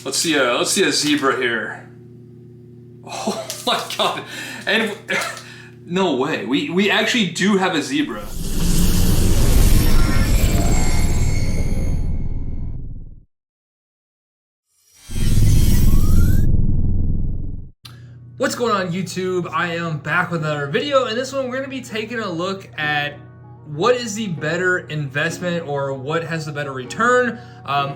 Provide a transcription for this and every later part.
Let's see a zebra here. Oh my god. And no way. We actually do have a zebra. What's going on YouTube? I am back with another video, and this one we're going to be taking a look at what is the better investment or what has the better return,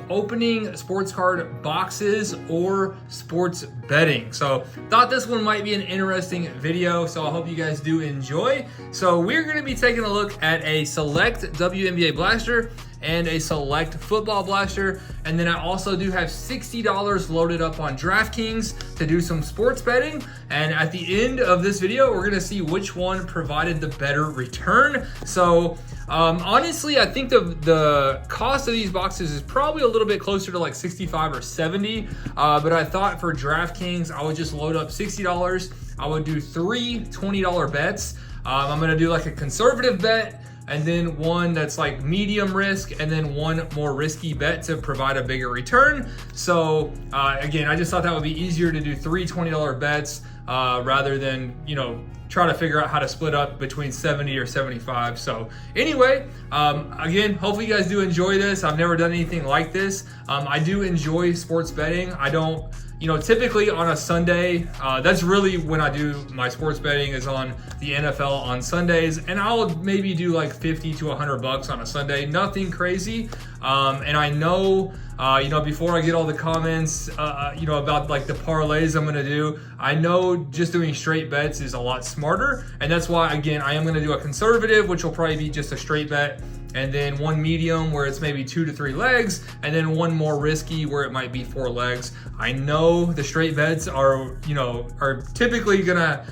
opening sports card boxes or sports betting. So thought this one might be an interesting video, so I hope you guys do enjoy. So we're going to be taking a look at a select WNBA blaster and a select football blaster, and then I also do have $60 loaded up on DraftKings to do some sports betting. And at the end of this video, we're gonna see which one provided the better return. So honestly, I think the cost of these boxes is probably a little bit closer to like 65 or 70, but I thought for DraftKings, I would just load up $60. I would do three $20 bets. I'm gonna do like a conservative bet, and then one that's like medium risk, and then one more risky bet to provide a bigger return. So again, I just thought that would be easier to do three $20 bets rather than, you know, try to figure out how to split up between 70 or 75. So anyway, again, hopefully you guys do enjoy this. I've never done anything like this. I do enjoy sports betting. I don't, you know, typically on a Sunday, that's really when I do my sports betting, is on the NFL on Sundays, and I'll maybe do like 50 to 100 bucks on a Sunday, nothing crazy. And I know, you know, before I get all the comments, you know, about like the parlays I'm gonna do, I know just doing straight bets is a lot smarter, and that's why, again, I am gonna do a conservative, which will probably be just a straight bet, and then one medium where it's maybe 2 to 3 legs, and then one more risky where it might be 4 legs. I know the straight bets are, you know, are typically gonna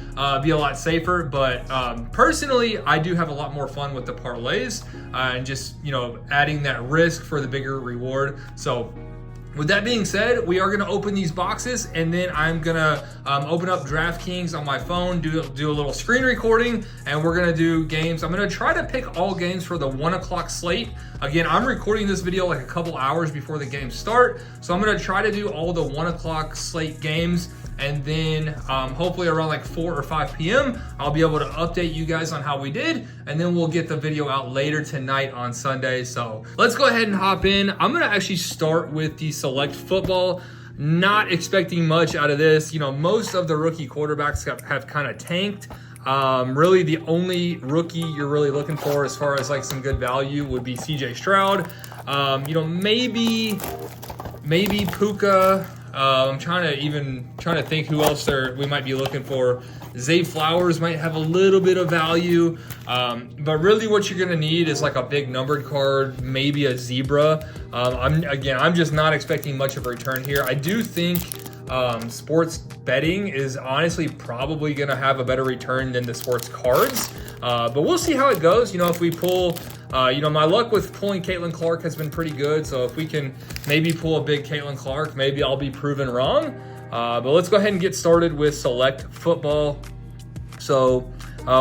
be a lot safer, but personally, I do have a lot more fun with the parlays and just, you know, adding that risk for the bigger reward. So with that being said, we are gonna open these boxes, and then I'm gonna open up DraftKings on my phone, do a little screen recording, and we're gonna do games. I'm gonna try to pick all games for the 1 o'clock slate. Again, I'm recording this video like a couple hours before the games start, so I'm gonna try to do all the 1 o'clock slate games, and then hopefully around like 4 or 5 p.m. I'll be able to update you guys on how we did, and then we'll get the video out later tonight on Sunday. So let's go ahead and hop in. I'm gonna actually start with the select football. Not expecting much out of this. You know, most of the rookie quarterbacks have kind of tanked. Really the only rookie you're really looking for as far as like some good value would be CJ Stroud. You know, maybe Puka. I'm trying to think who else we might be looking for. Zay Flowers might have a little bit of value, but really what you're gonna need is like a big numbered card, maybe a zebra. I'm just not expecting much of a return here. I do think sports betting is honestly probably gonna have a better return than the sports cards, but we'll see how it goes. You know, if we pull, you know, my luck with pulling Caitlin Clark has been pretty good, so if we can maybe pull a big Caitlin Clark, maybe I'll be proven wrong. But let's go ahead and get started with select football. So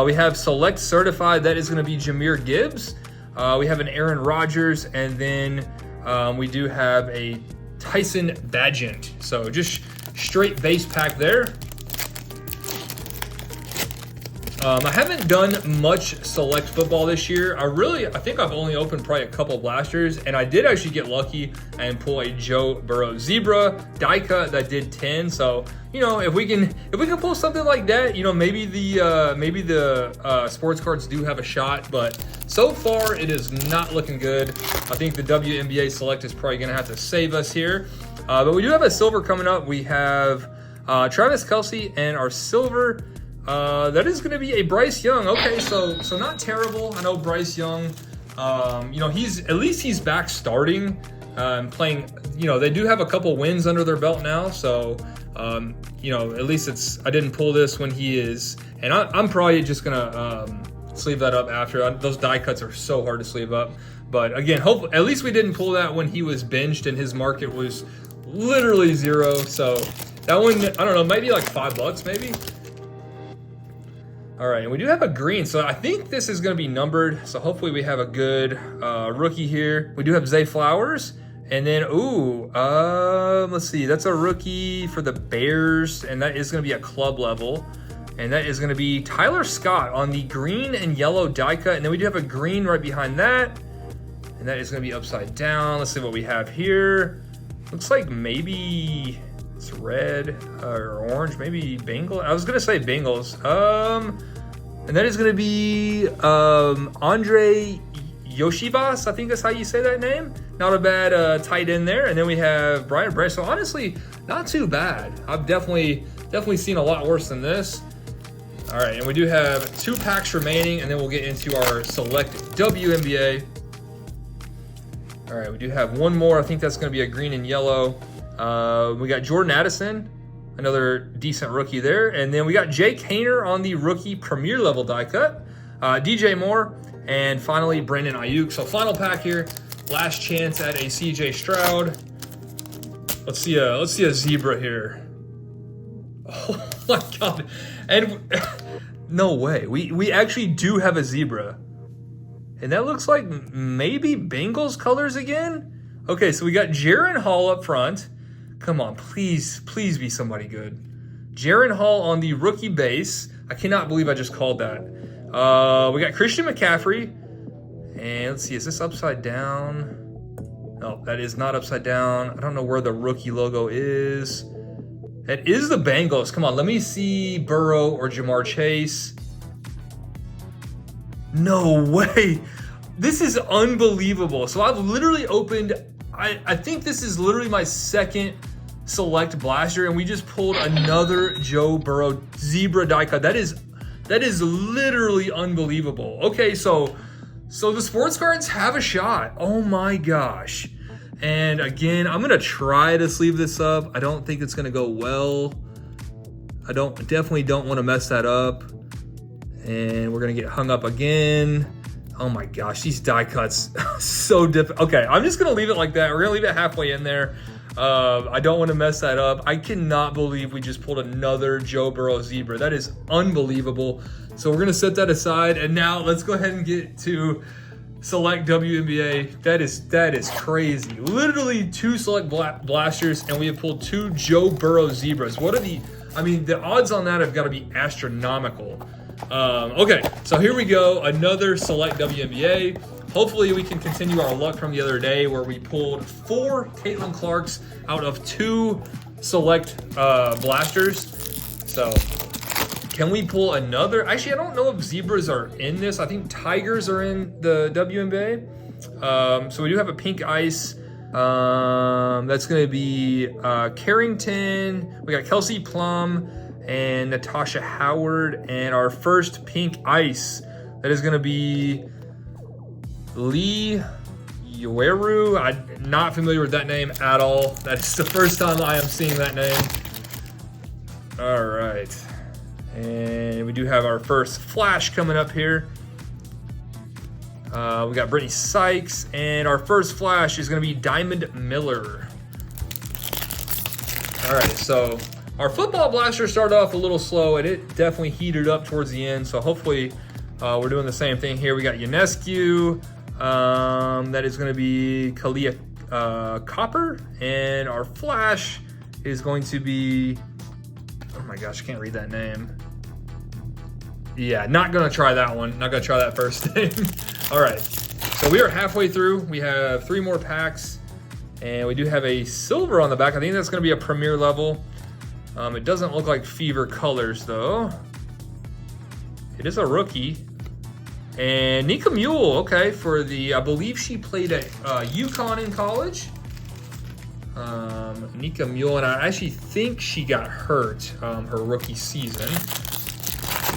we have select certified. That is going to be Jahmyr Gibbs. We have an Aaron Rodgers, and then we do have a Tyson Bagent. So just straight base pack there. I haven't done much select football this year. I think I've only opened probably a couple blasters, and I did actually get lucky and pull a Joe Burrow zebra die cut that did 10. So, you know, if we can pull something like that, you know, maybe the sports cards do have a shot, but so far it is not looking good. I think the WNBA select is probably gonna have to save us here. But we do have a silver coming up. We have Travis Kelce, and our silver, that is going to be a Bryce Young. Okay, so not terrible. I know Bryce Young, you know, he's back starting, playing. You know, they do have a couple wins under their belt now, so you know, at least I didn't pull this when he is, and I'm probably just gonna sleeve that up after. Those die cuts are so hard to sleeve up, but again, at least we didn't pull that when he was benched and his market was literally zero. So that one, I don't know, maybe like $5 maybe. All right, and we do have a green, so I think this is going to be numbered, so hopefully we have a good rookie here. We do have Zay Flowers, and then, let's see. That's a rookie for the Bears, and that is going to be a club level. And that is going to be Tyler Scott on the green and yellow die cut. And then we do have a green right behind that. And that is going to be upside down. Let's see what we have here. Looks like maybe it's red or orange, maybe Bengals. I was going to say Bengals. And that is going to be Andre Yoshivas. I think that's how you say that name. Not a bad tight end there. And then we have Brian Bray. So honestly, not too bad. I've definitely seen a lot worse than this. All right, and we do have 2 packs remaining, and then we'll get into our select WNBA. All right, we do have one more. I think that's going to be a green and yellow. We got Jordan Addison, another decent rookie there. And then we got Jake Haener on the rookie premier level die cut. DJ Moore, and finally Brandon Ayuk. So final pack here. Last chance at a CJ Stroud. Let's see a zebra here. Oh my God. And no way. We actually do have a zebra. And that looks like maybe Bengals colors again? Okay, so we got Jaron Hall up front. Come on, please be somebody good. Jaron Hall on the rookie base. I cannot believe I just called that. We got Christian McCaffrey. And let's see, is this upside down? No, that is not upside down. I don't know where the rookie logo is. It is the Bengals. Come on, let me see Burrow or Jamar Chase. No way. This is unbelievable. So I've literally opened, I think this is literally my second select blaster, and we just pulled another Joe Burrow zebra die cut. That is literally unbelievable. Okay, so the sports cards have a shot. Oh my gosh. And again, I'm gonna try to sleeve this up. I don't think it's gonna go well. I definitely don't want to mess that up. And we're gonna get hung up again. Oh my gosh, these die cuts so difficult. Okay, I'm just gonna leave it like that. We're gonna leave it halfway in there. I don't want to mess that up. I cannot believe we just pulled another Joe Burrow zebra. That is unbelievable. So we're gonna set that aside, and now let's go ahead and get to select WNBA. That is crazy. Literally 2 select blasters, and we have pulled 2 Joe Burrow zebras. What are the odds on that have got to be astronomical. Okay, so here we go. Another select WNBA. Hopefully we can continue our luck from the other day where we pulled 4 Caitlin Clarks out of 2 select blasters. So can we pull another? Actually, I don't know if zebras are in this. I think tigers are in the WNBA. So we do have a pink ice. That's going to be Carrington. We got Kelsey Plum and Natasha Howard. And our first pink ice, that is going to be Lee Ueru. I'm not familiar with that name at all. That's the first time I am seeing that name. All right. And we do have our first flash coming up here. We got Brittany Sykes, and our first flash is going to be Diamond Miller. All right, so our football blaster started off a little slow, and it definitely heated up towards the end. So hopefully we're doing the same thing here. We got Ionescu. That is going to be Kalia Copper, and our flash is going to be, oh my gosh, I can't read that name. Yeah, not going to try that one. Not going to try that first name. All right, so we are halfway through. We have 3 more packs, and we do have a silver on the back. I think that's going to be a premier level. It doesn't look like Fever colors, though. It is a rookie. And Nika Mule, okay, for the, I believe she played at UConn in college. Nika Mule, and I actually think she got hurt her rookie season.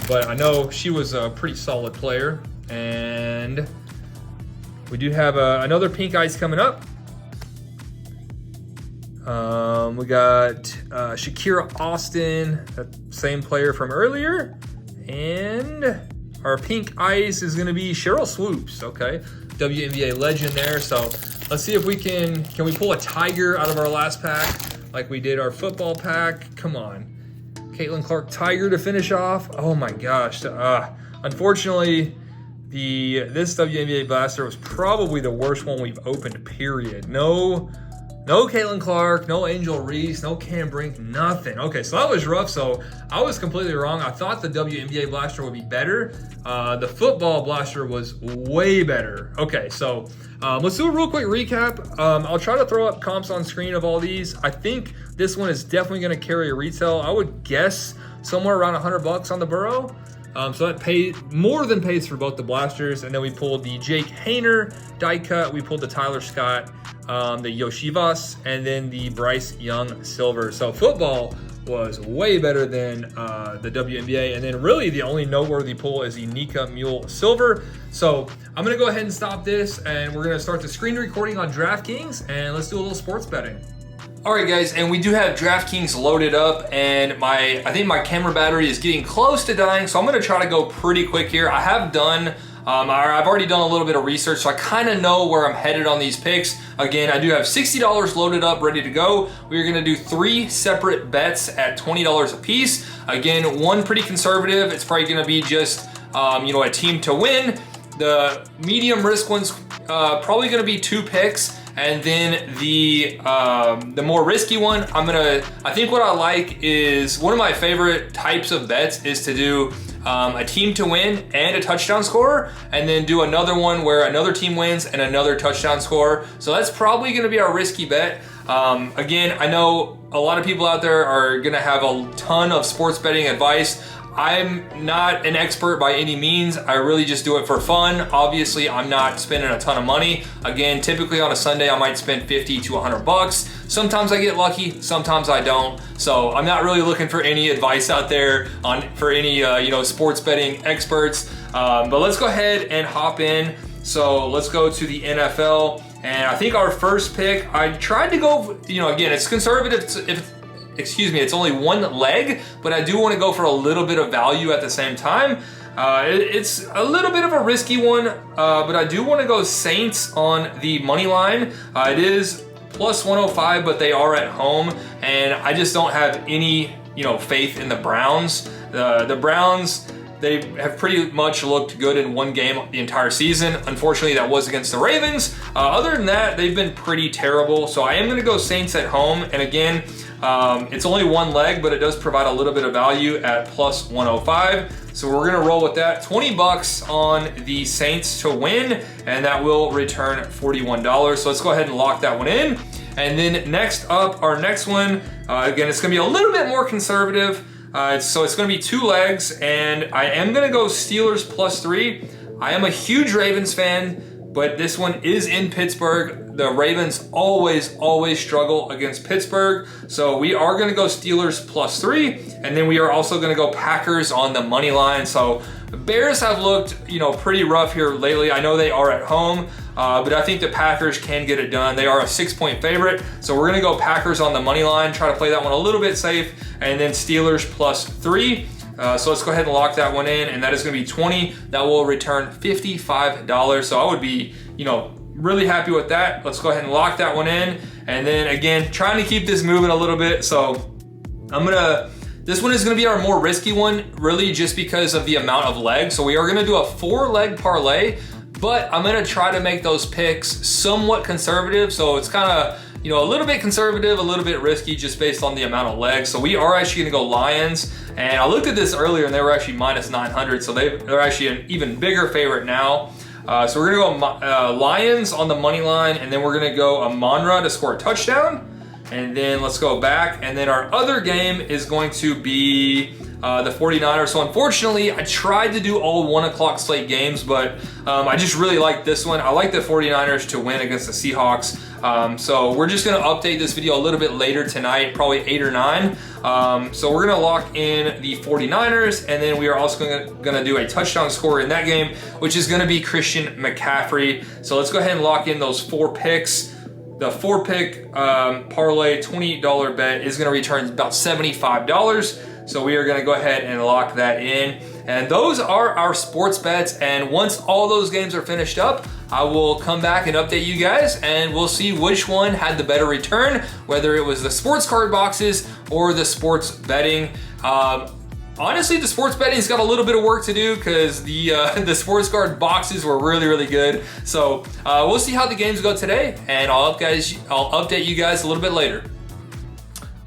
But I know she was a pretty solid player. And we do have another pink ice coming up. We got Shakira Austin, that same player from earlier. And our pink ice is going to be Cheryl Swoops, okay? WNBA legend there. So let's see if we can we pull a tiger out of our last pack like we did our football pack? Come on. Caitlin Clark Tiger to finish off. Oh my gosh. Unfortunately, this WNBA blaster was probably the worst one we've opened, period. No No Caitlin Clark, no Angel Reese, no Cam Brink, nothing. Okay, so that was rough. So I was completely wrong. I thought the WNBA blaster would be better. The football blaster was way better. Okay, so let's do a real quick recap. I'll try to throw up comps on screen of all these. I think this one is definitely going to carry a retail. I would guess somewhere around $100 on the Burrow. So that more than pays for both the blasters. And then we pulled the Jake Hayner die cut. We pulled the Tyler Scott, the Yoshivas, and then the Bryce Young silver. So football was way better than the WNBA. And then really the only noteworthy pull is the Nika Mule silver. So I'm going to go ahead and stop this, and we're going to start the screen recording on DraftKings, and let's do a little sports betting. All right, guys, and we do have DraftKings loaded up, and I think my camera battery is getting close to dying, so I'm going to try to go pretty quick here. I have done, I've already done a little bit of research, so I kind of know where I'm headed on these picks. Again, I do have $60 loaded up, ready to go. We're going to do 3 separate bets at $20 a piece. Again, one pretty conservative. It's probably going to be just, a team to win. The medium risk one's probably going to be 2 picks. And then the more risky one, I think what I like is, one of my favorite types of bets is to do a team to win and a touchdown scorer, and then do another one where another team wins and another touchdown scorer. So that's probably gonna be our risky bet. Again, I know a lot of people out there are gonna have a ton of sports betting advice. I'm not an expert by any means. I really just do it for fun. Obviously, I'm not spending a ton of money. Again, typically on a Sunday, I might spend 50 to $100. Sometimes I get lucky, sometimes I don't. So I'm not really looking for any advice out there for any sports betting experts. But let's go ahead and hop in. So let's go to the NFL. And I think our first pick, I tried to go, again, it's conservative. It's only one leg, but I do want to go for a little bit of value at the same time. It's a little bit of a risky one, but I do want to go Saints on the money line. It is plus 105, but they are at home, and I just don't have any, faith in the Browns. The Browns, they have pretty much looked good in one game the entire season. Unfortunately, that was against the Ravens. Other than that, they've been pretty terrible. So I am going to go Saints at home. And again, it's only one leg, but it does provide a little bit of value at plus 105. So we're going to roll with that. $20 on the Saints to win, and that will return $41. So let's go ahead and lock that one in. And then next up, our next one, again, it's going to be a little bit more conservative. So it's going to be 2 legs, and I am going to go Steelers plus 3. I am a huge Ravens fan, but this one is in Pittsburgh. The Ravens always struggle against Pittsburgh. So we are going to go Steelers plus 3, and then we are also going to go Packers on the money line. So the Bears have looked, pretty rough here lately. I know they are at home, but I think the Packers can get it done. They are a 6-point favorite. So we're going to go Packers on the money line, try to play that one a little bit safe, and then Steelers plus 3. So let's go ahead and lock that one in, and that is going to be 20. That will return $55. So I would be, really happy with that. Let's go ahead and lock that one in. And then again, trying to keep this moving a little bit. So this one is going to be our more risky one, really just because of the amount of legs. So we are going to do a 4-leg parlay, but I'm going to try to make those picks somewhat conservative. So it's kind of, a little bit conservative, a little bit risky just based on the amount of legs. So we are actually going to go Lions. And I looked at this earlier and they were actually minus 900. So they're actually an even bigger favorite now. So we're going to go Lions on the money line, and then we're going to go Amon-Ra to score a touchdown. And then let's go back. And then our other game is going to be the 49ers. So unfortunately, I tried to do all 1 o'clock slate games, but I just really like this one. I like the 49ers to win against the Seahawks. So we're just going to update this video a little bit later tonight, probably 8 or 9. So we're going to lock in the 49ers, and then we are also going to do a touchdown scorer in that game, which is going to be Christian McCaffrey. So let's go ahead and lock in those 4 picks. The 4-pick parlay $28 bet is going to return about $75. So we are going to go ahead and lock that in. And those are our sports bets. And once all those games are finished up, I will come back and update you guys, and we'll see which one had the better return, whether it was the sports card boxes or the sports betting. honestly, the sports betting's got a little bit of work to do because the sports card boxes were really good. So we'll see how the games go today, and I'll update you guys a little bit later.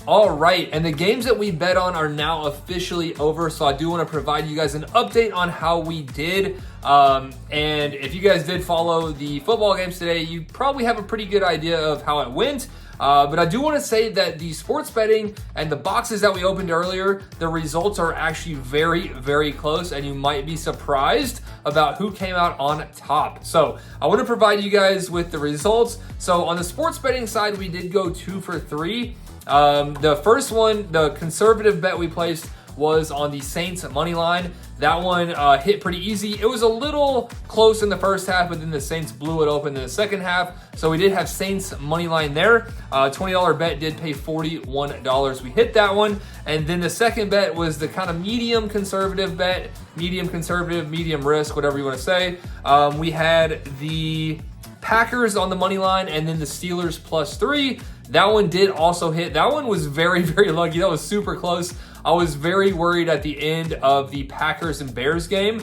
All right, and the games that we bet on are now officially over, so I do want to provide you guys an update on how we did. And if you guys did follow the football games today, you probably have a pretty good idea of how it went. But I do want to say that the sports betting and the boxes that we opened earlier, the results are actually very close, and you might be surprised about who came out on top. So I want to provide you guys with the results. So on the sports betting side, we did go 2 for 3. The first one, the conservative bet we placed, was on the Saints money line. That one hit pretty easy. It was a little close in the first half, but then the Saints blew it open in the second half. So we did have Saints money line there. $20 bet did pay $41. We hit that one. And then the second bet was the kind of medium conservative bet, medium conservative, medium risk, whatever you want to say. We had the Packers on the money line and then the Steelers +3. That one did also hit. That one was very lucky. That was super close. I was very worried at the end of the Packers and Bears game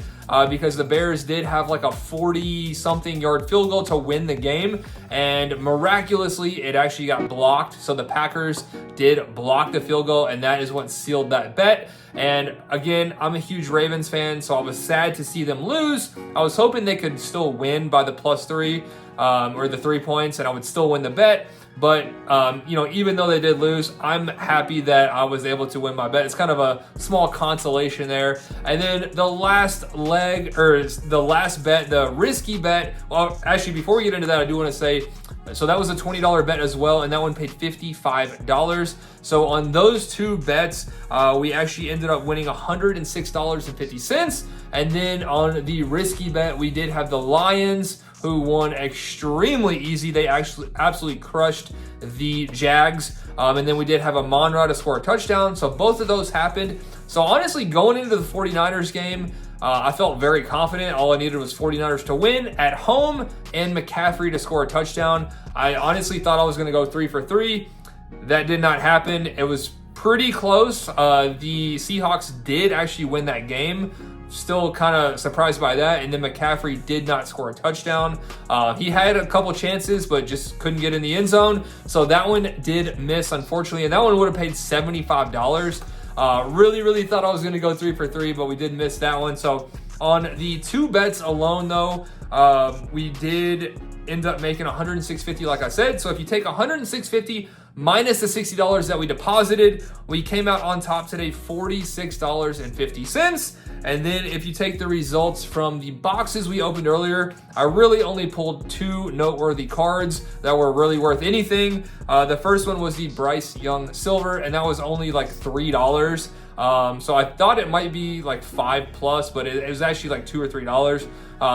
because the Bears did have like a 40-something yard field goal to win the game, and miraculously it actually got blocked. So the Packers did block the field goal, and that is what sealed that bet. And again, I'm a huge Ravens fan, so I was sad to see them lose. I was hoping they could still win by the +3 or the 3 points, and I would still win the bet. But, even though they did lose, I'm happy that I was able to win my bet. It's kind of a small consolation there. And then the last leg, or the last bet, the risky bet. Well, actually, before we get into that, I do want to say, so that was a $20 bet as well, and that one paid $55. So on those two bets, we actually ended up winning $106.50. And then on the risky bet, we did have the Lions, who won extremely easy. They actually absolutely crushed the Jags. And then we did have a Monra to score a touchdown. So both of those happened. So honestly, going into the 49ers game, I felt very confident. All I needed was 49ers to win at home and McCaffrey to score a touchdown. I honestly thought I was going to go 3 for 3. That did not happen. It was pretty close. The Seahawks did actually win that game. Still kind of surprised by that. And then McCaffrey did not score a touchdown. He had a couple chances, but just couldn't get in the end zone. So that one did miss, unfortunately. And that one would have paid $75. Really thought I was going to go 3 for 3, but we did miss that one. So on the two bets alone, though, we did end up making $106.50, like I said. So if you take $106.50 minus the $60 that we deposited, we came out on top today, $46.50. And then if you take the results from the boxes we opened earlier, I really only pulled 2 noteworthy cards that were really worth anything. The first one was the Bryce Young Silver, and that was only like $3. So I thought it might be like 5+, but it was actually like $2 or $3.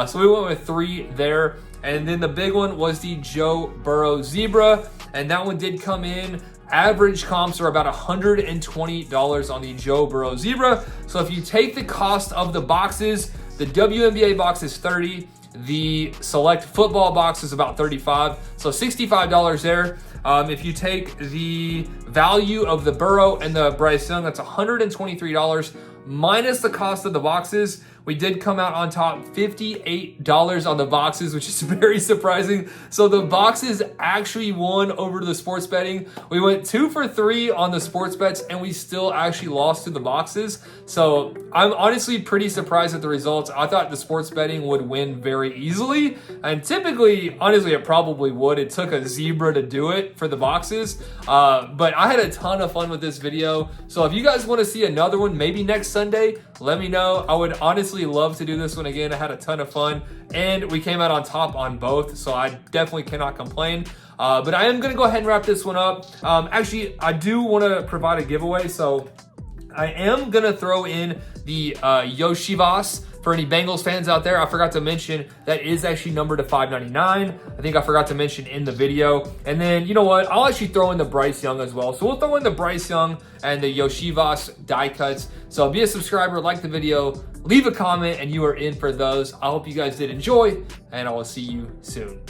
So we went with 3 there. And then the big one was the Joe Burrow Zebra, and that one did come in. Average comps are about $120 on the Joe Burrow Zebra. So if you take the cost of the boxes, the WNBA box is $30. The select football box is about $35. So $65 there. If you take the value of the Burrow and the Bryce Young, that's $123 minus the cost of the boxes. We did come out on top, $58 on the boxes, which is very surprising. So the boxes actually won over the sports betting. We went 2 for 3 on the sports bets, and we still actually lost to the boxes. So I'm honestly pretty surprised at the results. I thought the sports betting would win very easily, and typically, honestly, it probably would. It took a zebra to do it for the boxes, but I had a ton of fun with this video. So if you guys want to see another one, maybe next Sunday, let me know. I would honestly love to do this one again. I had a ton of fun, and we came out on top on both, so I definitely cannot complain. But I am going to go ahead and wrap this one up. Actually, I do want to provide a giveaway, so I am going to throw in the Yoshivas. For any Bengals fans out there, I forgot to mention that is actually numbered to $5.99. I think I forgot to mention in the video. And then, you know what? I'll actually throw in the Bryce Young as well. So we'll throw in the Bryce Young and the Yoshivas die cuts. So be a subscriber, like the video, leave a comment, and you are in for those. I hope you guys did enjoy, and I will see you soon.